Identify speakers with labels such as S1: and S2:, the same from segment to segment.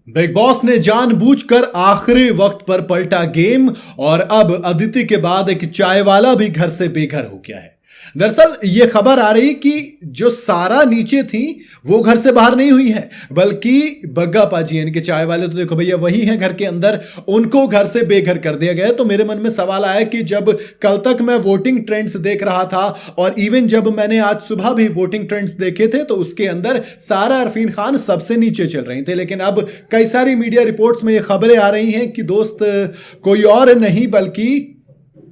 S1: Big boss ने जानबूझकर आखिरी वक्त पर पलटा गेम और अब अदिति के बाद एक चाय वाला भी घर से बेघर हो गया है। दरअसल ये खबर आ रही कि जो सारा नीचे थी वो घर से बाहर नहीं हुई है, बल्कि बग्गा पाजी यानी कि चाय वाले तो देखो भैया वही हैं घर के अंदर, उनको घर से बेघर कर दिया गया। तो मेरे मन में सवाल आया कि जब कल तक मैं वोटिंग ट्रेंड्स देख रहा था और इवन जब मैंने आज सुबह भी वोटिंग ट्रेंड्स देखे थे तो उसके अंदर सारा अरफीन खान सबसे नीचे चल रही थे, लेकिन अब कई सारी मीडिया रिपोर्ट्स में ये खबरें आ रही हैं कि दोस्त कोई और नहीं बल्कि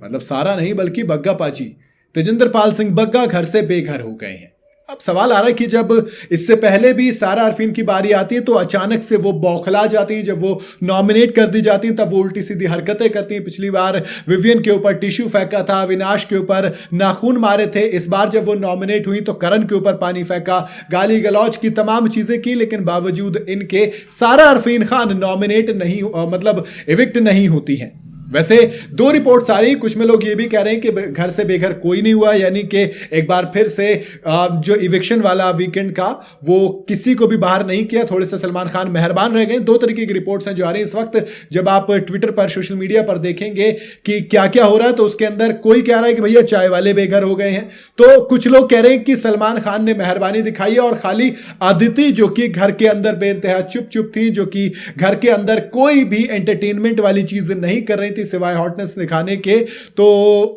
S1: सारा नहीं बल्कि बग्गा पाजी तेजिंदर पाल सिंह बग्गा घर से बेघर हो गए हैं। अब सवाल आ रहा है कि जब इससे पहले भी सारा अरफीन की बारी आती है तो अचानक से वो बौखला जाती हैं, जब वो नॉमिनेट कर दी जाती हैं तब वो उल्टी सीधी हरकतें करती हैं। पिछली बार विवियन के ऊपर टिश्यू फेंका था, अविनाश के ऊपर नाखून मारे थे, इस बार जब वो नॉमिनेट हुई तो करण के ऊपर पानी फेंका, गाली गलौज की तमाम चीजें की, लेकिन बावजूद इनके सारा अरफीन खान नॉमिनेट नहीं इविक्ट नहीं होती हैं। वैसे दो रिपोर्ट्स आ रही, कुछ में लोग ये भी कह रहे हैं कि घर से बेघर कोई नहीं हुआ, यानी कि एक बार फिर से जो इविक्शन वाला वीकेंड का वो किसी को भी बाहर नहीं किया, थोड़े से सलमान खान मेहरबान रह गए। दो तरीके की रिपोर्ट्स हैं जो आ रही हैं इस वक्त। जब आप ट्विटर पर सोशल मीडिया पर देखेंगे कि क्या क्या हो रहा है तो उसके अंदर कोई कह रहा है कि भैया चाय वाले बेघर हो गए हैं, तो कुछ लोग कह रहे हैं कि सलमान खान ने मेहरबानी दिखाई है और खाली अदिति जो कि घर के अंदर बेइंतहा चुप चुप थी, जो कि घर के अंदर कोई भी एंटरटेनमेंट वाली चीज नहीं कर रही थी सिवाय हॉटनेस दिखाने के, तो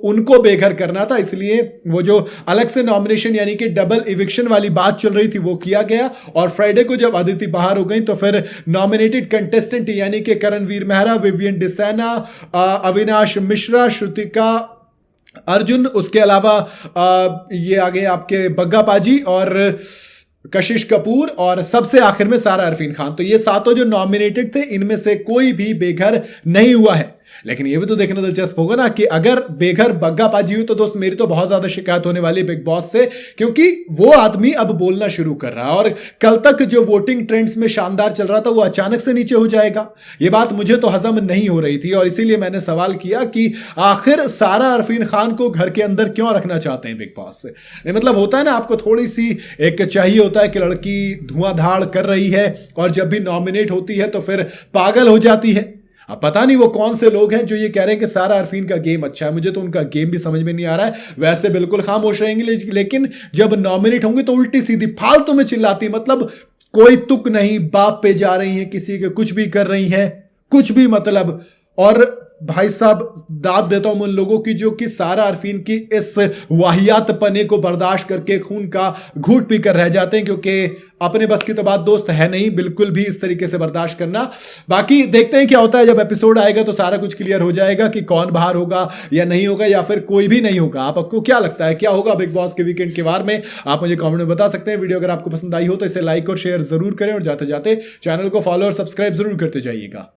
S1: उनको बेघर करना था। इसलिए वो जो अलग से नॉमिनेशन यानी कि डबल इविक्शन वाली बात चल रही थी वो किया गया। और फ्राइडे को जब अदिति बाहर हो गई तो फिर नॉमिनेटेड कंटेस्टेंट यानी कि करणवीर मेहरा, विवियन डिसैना, अविनाश मिश्रा, श्रुतिका अर्जुन, उसके अलावा ये आ गए आपके बग्गा पाजी और कशिश कपूर और सबसे आखिर में सारा अरफीन खान। तो ये सातों जो नॉमिनेटेड थे इनमें से कोई भी बेघर नहीं हुआ है। लेकिन ये भी तो देखना दिलचस्प होगा ना कि अगर बेघर बग्गा पाजी हुई तो दोस्त मेरी तो बहुत ज्यादा शिकायत होने वाली बिग बॉस से, क्योंकि वो आदमी अब बोलना शुरू कर रहा है और कल तक जो वोटिंग ट्रेंड्स में शानदार चल रहा था वो अचानक से नीचे हो जाएगा। ये बात मुझे तो हजम नहीं हो रही थी और इसीलिए मैंने सवाल किया कि आखिर सारा अरफीन खान को घर के अंदर क्यों रखना चाहते हैं बिग बॉस से। नहीं होता है ना, आपको थोड़ी सी एक चाहिए होता है कि लड़की धुआंधाड़ कर रही है और जब भी नॉमिनेट होती है तो फिर पागल हो जाती है। अब पता नहीं वो कौन से लोग हैं जो ये कह रहे हैं कि सारा अरफीन का गेम अच्छा है, मुझे तो उनका गेम भी समझ में नहीं आ रहा है। वैसे बिल्कुल खामोश रहेंगे लेकिन जब नॉमिनेट होंगे तो उल्टी सीधी फालतू में चिल्लाती, कोई तुक नहीं, बाप पे जा रही है, किसी के कुछ भी कर रही हैं, कुछ भी और भाई साहब दाद देता हूं उन लोगों की जो कि सारा अरफीन की इस वाहियात पने को बर्दाश्त करके खून का घूंट पीकर रह जाते हैं, क्योंकि अपने बस की तो बात दोस्त है नहीं बिल्कुल भी इस तरीके से बर्दाश्त करना। बाकी देखते हैं क्या होता है, जब एपिसोड आएगा तो सारा कुछ क्लियर हो जाएगा कि कौन बाहर होगा या नहीं होगा या फिर कोई भी नहीं होगा। आपको क्या लगता है क्या होगा बिग बॉस के वीकेंड के बारे में, आप मुझे कमेंट में बता सकते हैं। वीडियो अगर आपको पसंद आई हो तो इसे लाइक और शेयर जरूर करें और जाते जाते चैनल को फॉलो और सब्सक्राइब जरूर करते जाइएगा।